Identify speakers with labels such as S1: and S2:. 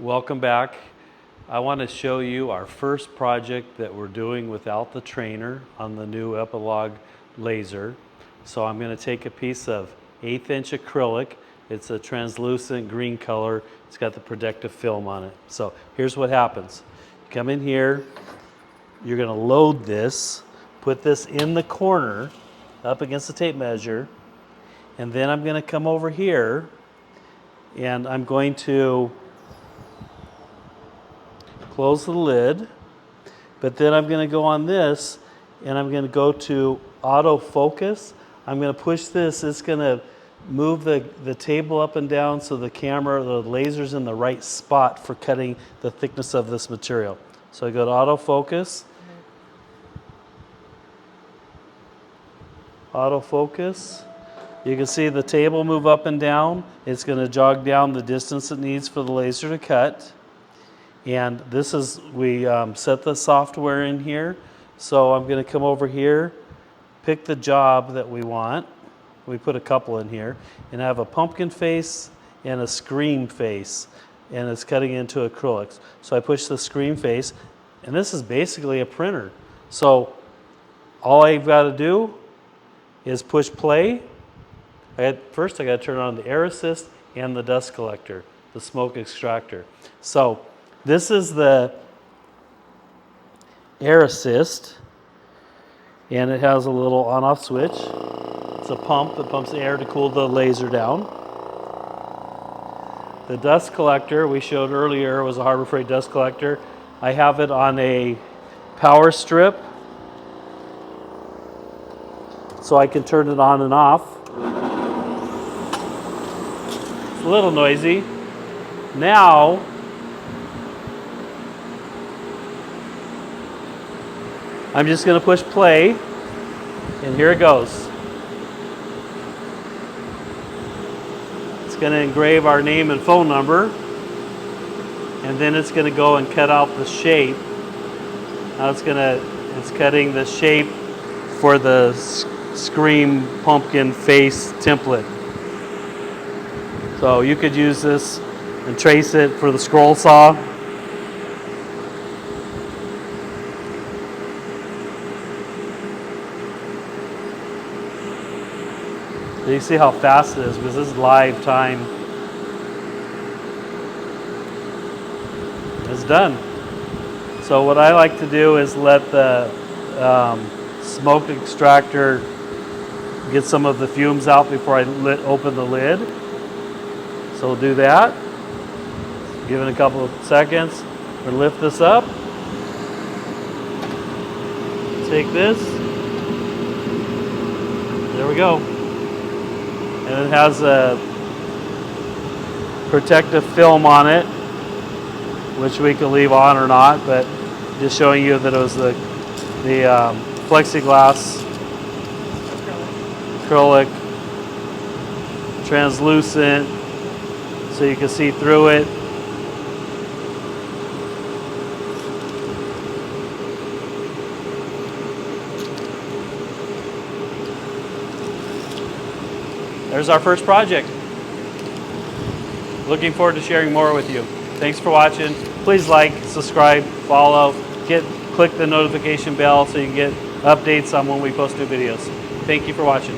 S1: Welcome back. I want to show you our first project that we're doing without the trainer on the new Epilog laser. So I'm going to take a piece of 1/8 inch acrylic. It's a translucent green color. It's got the protective film on it. So here's what happens. You come in here, you're going to load this, put this in the corner up against the tape measure, and then I'm going to come over here and I'm going to close the lid, but then I'm going to go on this and I'm going to go to autofocus. I'm going to push this. It's going to move the table up and down so the laser's in the right spot for cutting the thickness of this material. So I go to autofocus. Autofocus. You can see the table move up and down. It's going to jog down the distance it needs for the laser to cut. And this is, we set the software in here. So I'm going to come over here, pick the job that we want. We put a couple in here. And I have a pumpkin face and a scream face. And it's cutting into acrylics. So I push the scream face. And this is basically a printer. So all I've got to do is push play. First I got to turn on the air assist and the dust collector, the smoke extractor. So this is the air assist, and it has a little on-off switch. It's a pump that pumps the air to cool the laser down. The dust collector we showed earlier was a Harbor Freight dust collector. I have it on a power strip, so I can turn it on and off. It's a little noisy. Now, I'm just going to push play, and here it goes. It's going to engrave our name and phone number, and then it's going to go and cut out the shape. Now it's cutting the shape for the Scream pumpkin face template. So you could use this and trace it for the scroll saw. You see how fast it is because this is live time. It's done. So what I like to do is let the smoke extractor get some of the fumes out before I open the lid. So we'll do that. Give it a couple of seconds. We'll lift this up. Take this. There we go. And it has a protective film on it, which we can leave on or not, but just showing you that it was the plexiglass, acrylic, translucent, so you can see through it. There's our first project. Looking forward to sharing more with you. Thanks for watching. Please like, subscribe, follow, click the notification bell so you can get updates on when we post new videos. Thank you for watching.